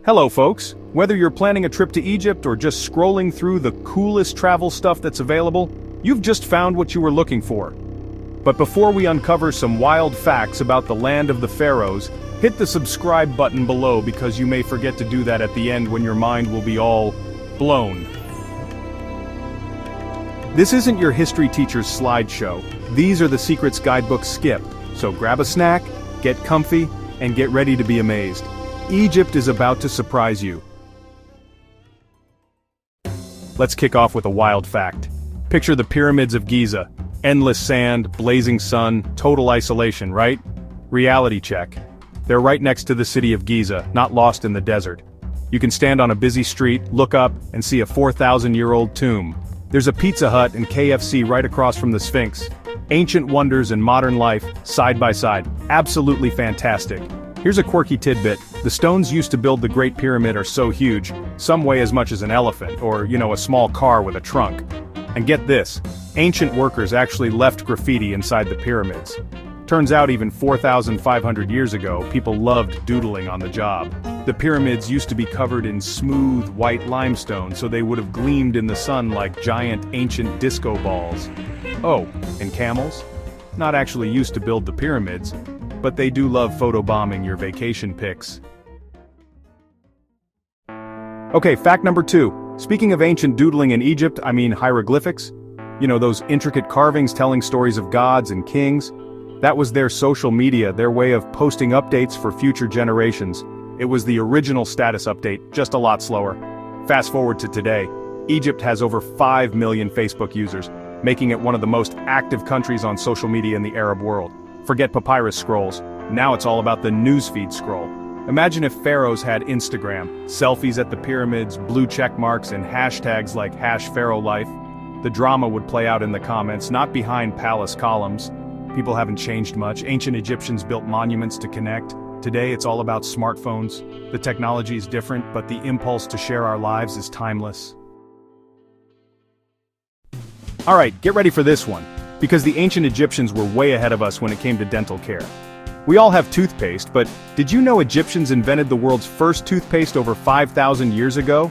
Hello folks, whether you're planning a trip to Egypt or just scrolling through the coolest travel stuff that's available, you've just found what you were looking for. But before we uncover some wild facts about the land of the pharaohs, hit the subscribe button below because you may forget to do that at the end when your mind will be all blown. This isn't your history teacher's slideshow. These are the Secrets Guidebook Skip, so grab a snack, get comfy, and get ready to be amazed. Egypt is about to surprise you. Let's kick off with a wild fact. Picture the pyramids of Giza. Endless sand, blazing sun, total isolation, right? Reality check. They're right next to the city of Giza, not lost in the desert. You can stand on a busy street, look up, and see a 4,000-year-old tomb. There's a Pizza Hut and KFC right across from the Sphinx. Ancient wonders and modern life, side by side. Absolutely fantastic. Here's a quirky tidbit. The stones used to build the Great Pyramid are so huge, some weigh as much as an elephant, or, a small car with a trunk. And get this, ancient workers actually left graffiti inside the pyramids. Turns out even 4,500 years ago, people loved doodling on the job. The pyramids used to be covered in smooth, white limestone, so they would have gleamed in the sun like giant ancient disco balls. Oh, and camels? Not actually used to build the pyramids, but they do love photobombing your vacation pics. Okay, fact number 2. Speaking of ancient doodling in Egypt, I mean hieroglyphics. Those intricate carvings telling stories of gods and kings. That was their social media, their way of posting updates for future generations. It was the original status update, just a lot slower. Fast forward to today. Egypt has over 5 million Facebook users, making it one of the most active countries on social media in the Arab world. Forget papyrus scrolls, now it's all about the newsfeed scroll. Imagine if pharaohs had Instagram, selfies at the pyramids, blue check marks, and hashtags like #PharaohLife. The drama would play out in the comments, not behind palace columns. People haven't changed much. Ancient Egyptians built monuments to connect. Today it's all about smartphones. The technology is different, but the impulse to share our lives is timeless. Alright, get ready for this one, because the ancient Egyptians were way ahead of us when it came to dental care. We all have toothpaste, but did you know Egyptians invented the world's first toothpaste over 5,000 years ago?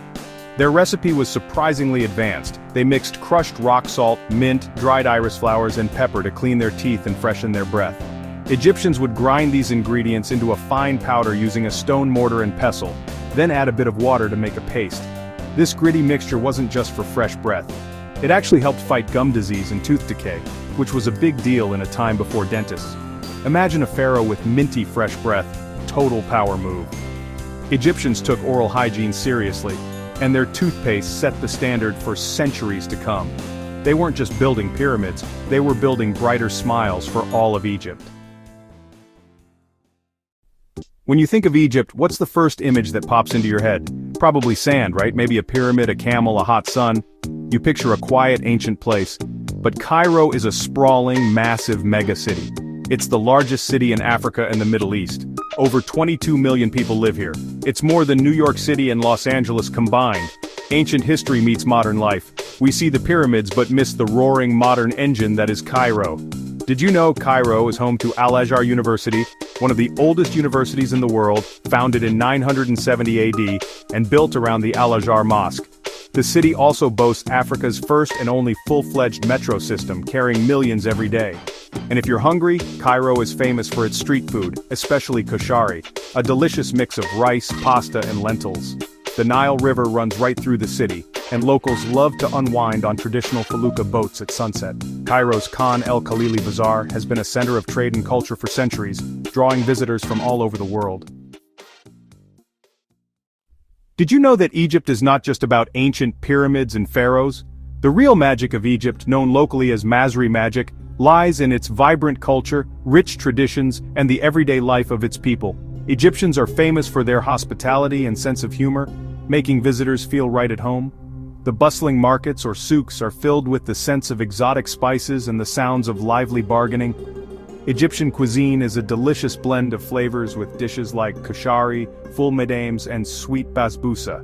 Their recipe was surprisingly advanced. They mixed crushed rock salt, mint, dried iris flowers, and pepper to clean their teeth and freshen their breath. Egyptians would grind these ingredients into a fine powder using a stone mortar and pestle, then add a bit of water to make a paste. This gritty mixture wasn't just for fresh breath. It actually helped fight gum disease and tooth decay, which was a big deal in a time before dentists. Imagine a pharaoh with minty fresh breath, total power move. Egyptians took oral hygiene seriously, and their toothpaste set the standard for centuries to come. They weren't just building pyramids, they were building brighter smiles for all of Egypt. When you think of Egypt, what's the first image that pops into your head? Probably sand, right? Maybe a pyramid, a camel, a hot sun. You picture a quiet, ancient place. But Cairo is a sprawling, massive megacity. It's the largest city in Africa and the Middle East. Over 22 million people live here. It's more than New York City and Los Angeles combined. Ancient history meets modern life. We see the pyramids but miss the roaring modern engine that is Cairo. Did you know Cairo is home to Al-Azhar University, one of the oldest universities in the world, founded in 970 AD, and built around the Al-Azhar Mosque? The city also boasts Africa's first and only full-fledged metro system, carrying millions every day. And if you're hungry, Cairo is famous for its street food, especially koshari, a delicious mix of rice, pasta, and lentils. The Nile River runs right through the city, and locals love to unwind on traditional felucca boats at sunset. Cairo's Khan el-Khalili Bazaar has been a center of trade and culture for centuries, drawing visitors from all over the world. Did you know that Egypt is not just about ancient pyramids and pharaohs? The real magic of Egypt, known locally as Masri magic, lies in its vibrant culture, rich traditions, and the everyday life of its people. Egyptians are famous for their hospitality and sense of humor, making visitors feel right at home. The bustling markets or souks are filled with the sense of exotic spices and the sounds of lively bargaining. Egyptian cuisine is a delicious blend of flavors with dishes like koshari, full medames, and sweet basbousa.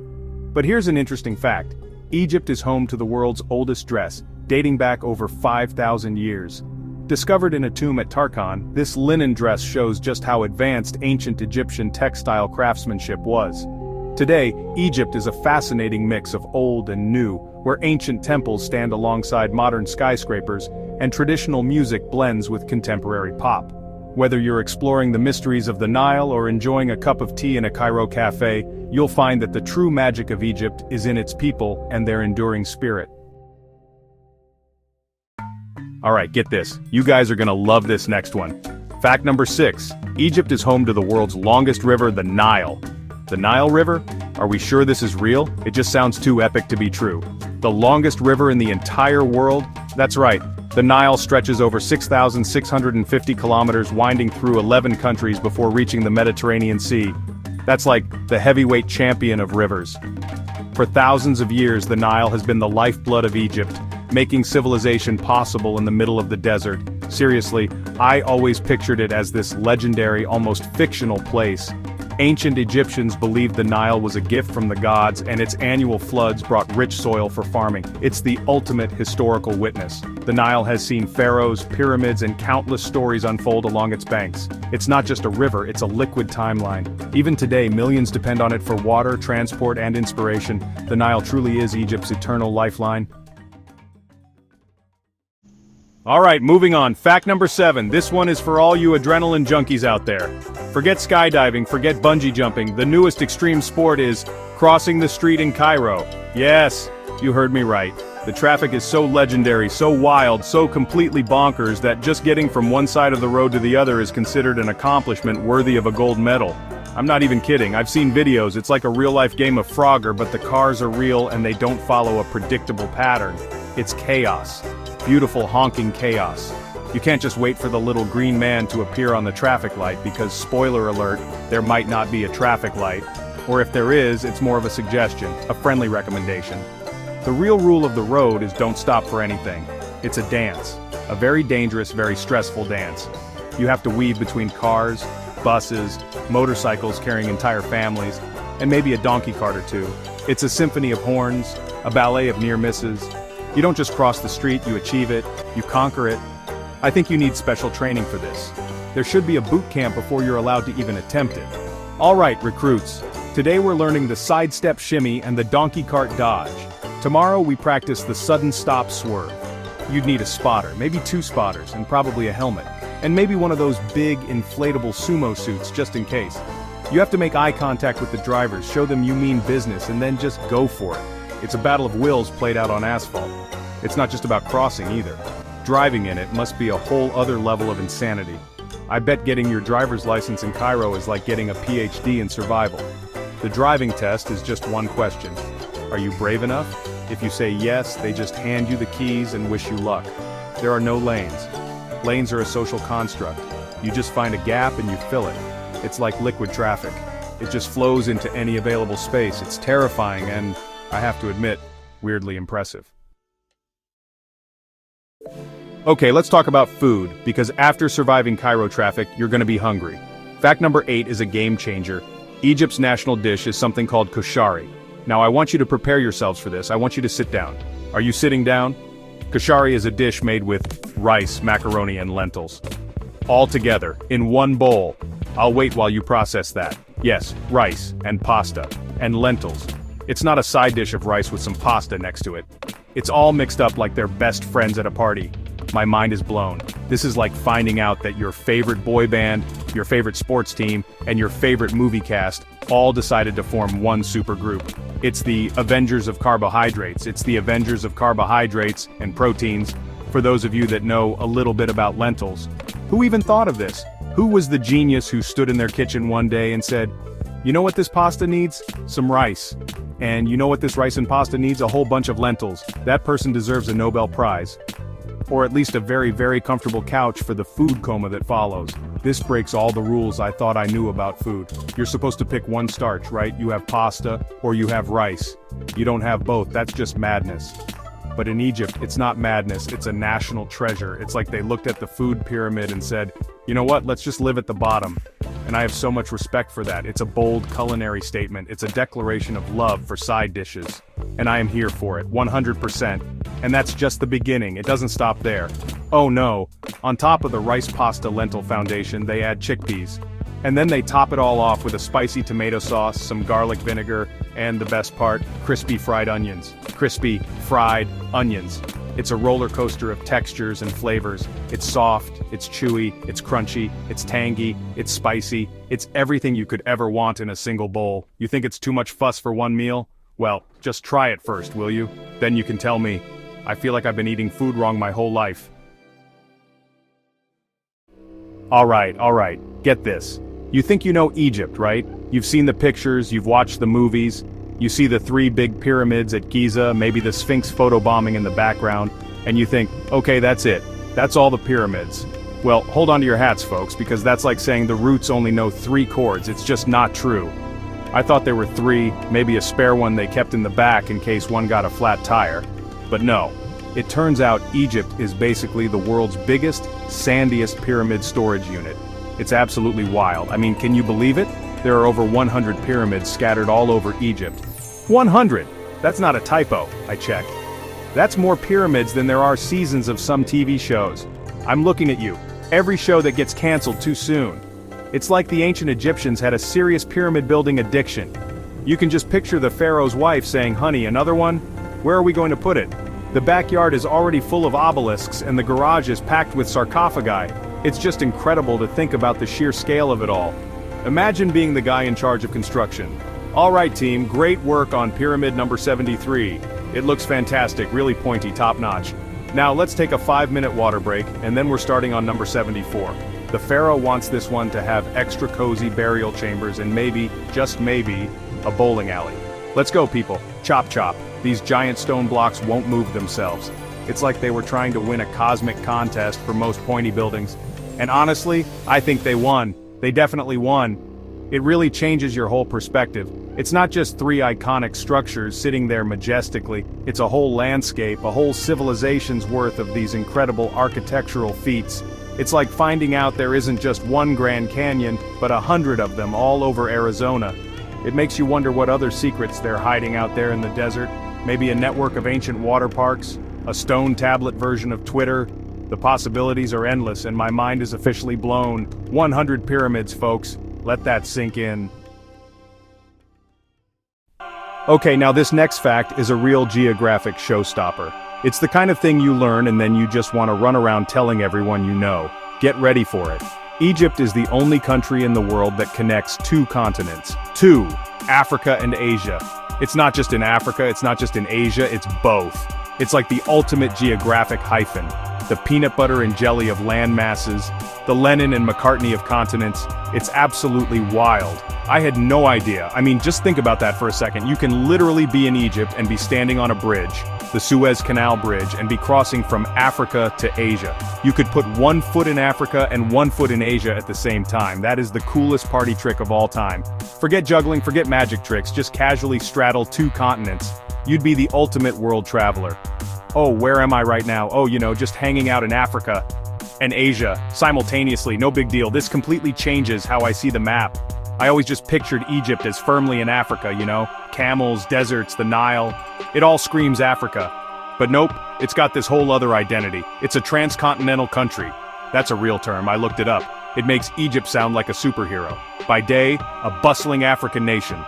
But here's an interesting fact. Egypt is home to the world's oldest dress, dating back over 5,000 years. Discovered in a tomb at Tarkhan, this linen dress shows just how advanced ancient Egyptian textile craftsmanship was. Today, Egypt is a fascinating mix of old and new, where ancient temples stand alongside modern skyscrapers, and traditional music blends with contemporary pop. Whether you're exploring the mysteries of the Nile or enjoying a cup of tea in a Cairo cafe, you'll find that the true magic of Egypt is in its people and their enduring spirit. Alright, get this. You guys are gonna love this next one. Fact number 6. Egypt is home to the world's longest river, the Nile. The Nile River? Are we sure this is real? It just sounds too epic to be true. The longest river in the entire world? That's right. The Nile stretches over 6,650 kilometers, winding through 11 countries before reaching the Mediterranean Sea. That's like the heavyweight champion of rivers. For thousands of years, the Nile has been the lifeblood of Egypt, making civilization possible in the middle of the desert. Seriously, I always pictured it as this legendary, almost fictional place. Ancient Egyptians believed the Nile was a gift from the gods, and its annual floods brought rich soil for farming. It's the ultimate historical witness. The Nile has seen pharaohs, pyramids, and countless stories unfold along its banks. It's not just a river, it's a liquid timeline. Even today, millions depend on it for water, transport, and inspiration. The Nile truly is Egypt's eternal lifeline. Alright, moving on. Fact number 7. This one is for all you adrenaline junkies out there. Forget skydiving, forget bungee jumping. The newest extreme sport is crossing the street in Cairo. Yes, you heard me right. The traffic is so legendary, so wild, so completely bonkers that just getting from one side of the road to the other is considered an accomplishment worthy of a gold medal. I'm not even kidding. I've seen videos. It's like a real-life game of Frogger, but the cars are real and they don't follow a predictable pattern. It's chaos. Beautiful honking chaos. You can't just wait for the little green man to appear on the traffic light because, spoiler alert, there might not be a traffic light. Or if there is, it's more of a suggestion, a friendly recommendation. The real rule of the road is don't stop for anything. It's a dance. A very dangerous, very stressful dance. You have to weave between cars, buses, motorcycles carrying entire families, and maybe a donkey cart or two. It's a symphony of horns, a ballet of near misses. You don't just cross the street, you achieve it, you conquer it. I think you need special training for this. There should be a boot camp before you're allowed to even attempt it. Alright, recruits. Today we're learning the sidestep shimmy and the donkey cart dodge. Tomorrow we practice the sudden stop swerve. You'd need a spotter, maybe 2 spotters, and probably a helmet. And maybe one of those big, inflatable sumo suits just in case. You have to make eye contact with the drivers, show them you mean business, and then just go for it. It's a battle of wills played out on asphalt. It's not just about crossing either. Driving in it must be a whole other level of insanity. I bet getting your driver's license in Cairo is like getting a PhD in survival. The driving test is just one question. Are you brave enough? If you say yes, they just hand you the keys and wish you luck. There are no lanes. Lanes are a social construct. You just find a gap and you fill it. It's like liquid traffic. It just flows into any available space. It's terrifying and, I have to admit, weirdly impressive. Okay, let's talk about food, because after surviving Cairo traffic, you're gonna be hungry. Fact number 8 is a game changer. Egypt's national dish is something called koshari. Now I want you to prepare yourselves for this. I want you to sit down. Are you sitting down? Koshari is a dish made with rice, macaroni, and lentils. All together, in one bowl. I'll wait while you process that. Yes, rice, and pasta, and lentils. It's not a side dish of rice with some pasta next to it. It's all mixed up like they're best friends at a party. My mind is blown. This is like finding out that your favorite boy band, your favorite sports team, and your favorite movie cast all decided to form one super group. It's the Avengers of carbohydrates. It's the Avengers of carbohydrates and proteins. For those of you that know a little bit about lentils, who even thought of this? Who was the genius who stood in their kitchen one day and said, you know what this pasta needs? Some rice. And you know what this rice and pasta needs? A whole bunch of lentils. That person deserves a Nobel Prize. Or at least a very, very comfortable couch for the food coma that follows. This breaks all the rules I thought I knew about food. You're supposed to pick one starch, right? You have pasta, or you have rice. You don't have both, that's just madness. But in Egypt, it's not madness, it's a national treasure. It's like they looked at the food pyramid and said, you know what, let's just live at the bottom. And I have so much respect for that. It's a bold culinary statement. It's a declaration of love for side dishes. And I am here for it, 100%. And that's just the beginning, it doesn't stop there. Oh no, on top of the rice pasta lentil foundation they add chickpeas. And then they top it all off with a spicy tomato sauce, some garlic vinegar, and the best part, crispy fried onions. Crispy, fried onions. It's a roller coaster of textures and flavors. It's soft, it's chewy, it's crunchy, it's tangy, it's spicy. It's everything you could ever want in a single bowl. You think it's too much fuss for one meal? Well, just try it first, will you? Then you can tell me. I feel like I've been eating food wrong my whole life. Alright, get this. You think you know Egypt, right? You've seen the pictures, you've watched the movies, you see the 3 big pyramids at Giza, maybe the Sphinx photobombing in the background, and you think, okay, that's it. That's all the pyramids. Well, hold on to your hats, folks, because that's like saying the Roots only know 3 chords. It's just not true. I thought there were 3, maybe a spare one they kept in the back in case one got a flat tire. But no. It turns out Egypt is basically the world's biggest, sandiest pyramid storage unit. It's absolutely wild. I mean, can you believe it? There are over 100 pyramids scattered all over Egypt. 100! That's not a typo, I checked. That's more pyramids than there are seasons of some TV shows. I'm looking at you. Every show that gets canceled too soon. It's like the ancient Egyptians had a serious pyramid building addiction. You can just picture the pharaoh's wife saying, "Honey, another one? Where are we going to put it?" The backyard is already full of obelisks and the garage is packed with sarcophagi. It's just incredible to think about the sheer scale of it all. Imagine being the guy in charge of construction. Alright team, great work on pyramid number 73. It looks fantastic, really pointy, top-notch. Now let's take a 5-minute water break, and then we're starting on number 74. The pharaoh wants this one to have extra cozy burial chambers and maybe, just maybe, a bowling alley. Let's go people, chop chop. These giant stone blocks won't move themselves. It's like they were trying to win a cosmic contest for most pointy buildings. And honestly, I think they won. They definitely won. It really changes your whole perspective. It's not just 3 iconic structures sitting there majestically, it's a whole landscape, a whole civilization's worth of these incredible architectural feats. It's like finding out there isn't just one Grand Canyon, but 100 of them all over Arizona. It makes you wonder what other secrets they're hiding out there in the desert. Maybe a network of ancient water parks, a stone tablet version of Twitter. The possibilities are endless and my mind is officially blown. 100 pyramids, folks. Let that sink in. Okay, now this next fact is a real geographic showstopper. It's the kind of thing you learn and then you just want to run around telling everyone you know. Get ready for it. Egypt is the only country in the world that connects 2 continents. 2, Africa and Asia. It's not just in Africa, it's not just in Asia, it's both. It's like the ultimate geographic hyphen. The peanut butter and jelly of land masses, the Lennon and McCartney of continents. It's absolutely wild. I had no idea. I mean, just think about that for a second. You can literally be in Egypt and be standing on a bridge, the Suez Canal Bridge, and be crossing from Africa to Asia. You could put 1 foot in Africa and 1 foot in Asia at the same time. That is the coolest party trick of all time. Forget juggling, forget magic tricks, just casually straddle 2 continents. You'd be the ultimate world traveler. Oh, where am I right now? Oh, just hanging out in Africa and Asia simultaneously, no big deal. This completely changes how I see the map. I always just pictured Egypt as firmly in Africa, camels, deserts, the Nile. It all screams Africa. But nope, it's got this whole other identity. It's a transcontinental country. That's a real term, I looked it up. It makes Egypt sound like a superhero. By day, a bustling African nation.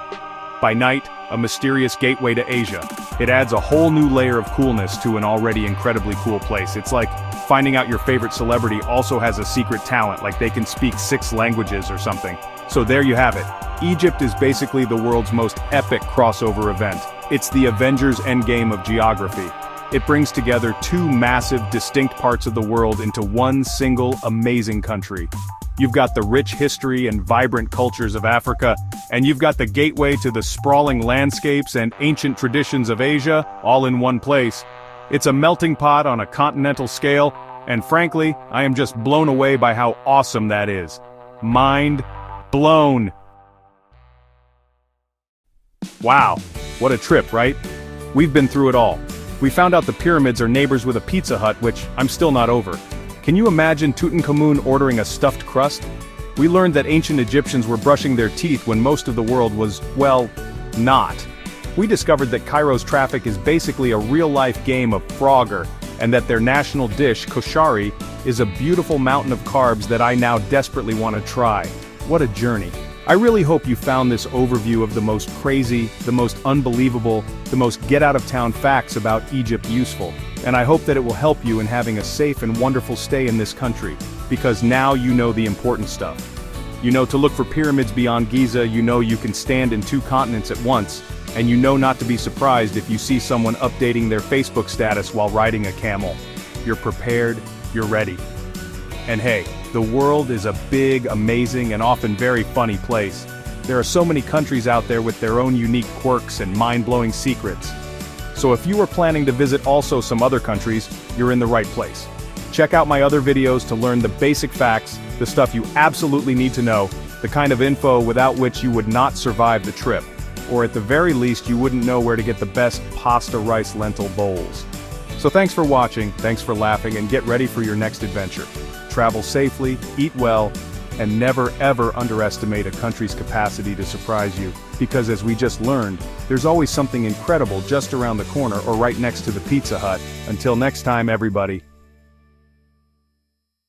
By night, a mysterious gateway to Asia. It adds a whole new layer of coolness to an already incredibly cool place. It's like finding out your favorite celebrity also has a secret talent, like they can speak 6 languages or something. So there you have it. Egypt is basically the world's most epic crossover event. It's the Avengers Endgame of geography. It brings together 2 massive, distinct parts of the world into one single, amazing country. You've got the rich history and vibrant cultures of Africa, and you've got the gateway to the sprawling landscapes and ancient traditions of Asia, all in one place. It's a melting pot on a continental scale, and frankly, I am just blown away by how awesome that is. Mind blown. Wow, what a trip, right? We've been through it all. We found out the pyramids are neighbors with a Pizza Hut, which I'm still not over. Can you imagine Tutankhamun ordering a stuffed crust? We learned that ancient Egyptians were brushing their teeth when most of the world was, well, not. We discovered that Cairo's traffic is basically a real-life game of Frogger, and that their national dish, koshari, is a beautiful mountain of carbs that I now desperately want to try. What a journey. I really hope you found this overview of the most crazy, the most unbelievable, the most get-out-of-town facts about Egypt useful, and I hope that it will help you in having a safe and wonderful stay in this country, because now you know the important stuff. You know to look for pyramids beyond Giza, you know you can stand in 2 continents at once, and you know not to be surprised if you see someone updating their Facebook status while riding a camel. You're prepared, you're ready. And hey, the world is a big, amazing, and often very funny place. There are so many countries out there with their own unique quirks and mind-blowing secrets. So if you are planning to visit also some other countries, you're in the right place. Check out my other videos to learn the basic facts, the stuff you absolutely need to know, the kind of info without which you would not survive the trip, or at the very least you wouldn't know where to get the best pasta rice lentil bowls. So thanks for watching, thanks for laughing, and get ready for your next adventure. Travel safely, eat well, and never ever underestimate a country's capacity to surprise you, because as we just learned, there's always something incredible just around the corner or right next to the Pizza Hut. Until next time, everybody.